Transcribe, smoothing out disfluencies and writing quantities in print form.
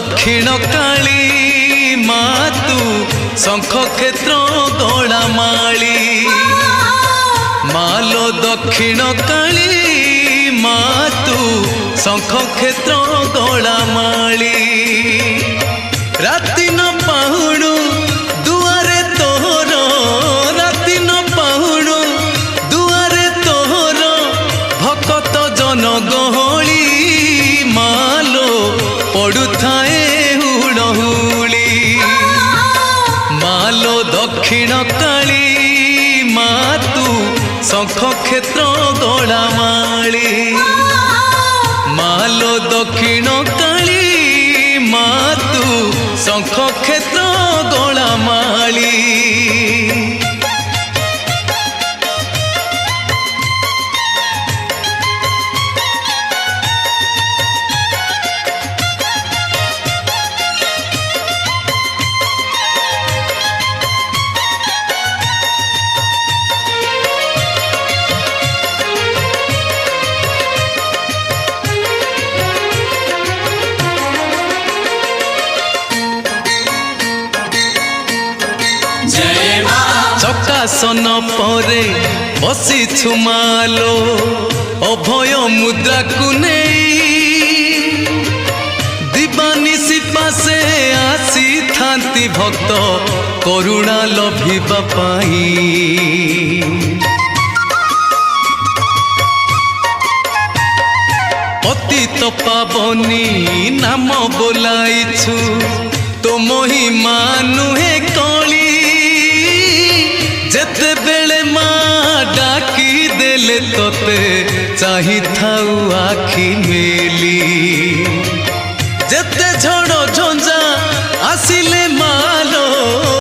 दक्षिण काली मातु शंख क्षेत्र गड़ामाली मालो दक्षिण काली मातु शंख क्षेत्र गड़ामाली राति न पाहुणु दुआरे तोहर राति न पाहुणु दुआरे तोहर भकत जन गहली मालो पड़ुथाए हुड़हुली मालो दक्षिण काली मातु शंख क्षेत्र गड़ामाली मालो दक्षिण काली मातु शंख क्षेत्र गड़ामाली चकासन परे बसी छुमालो अभय मुद्रा को नहीं दिवानिसी पासे आसी थांती भक्त करुणा लभिबा पाई पतित पावनी नाम बोलाइछु तो महिमा नुहे कली जेते बेले माँ डाकी देले तोते चाही थाऊ आखी मेली जेते झड़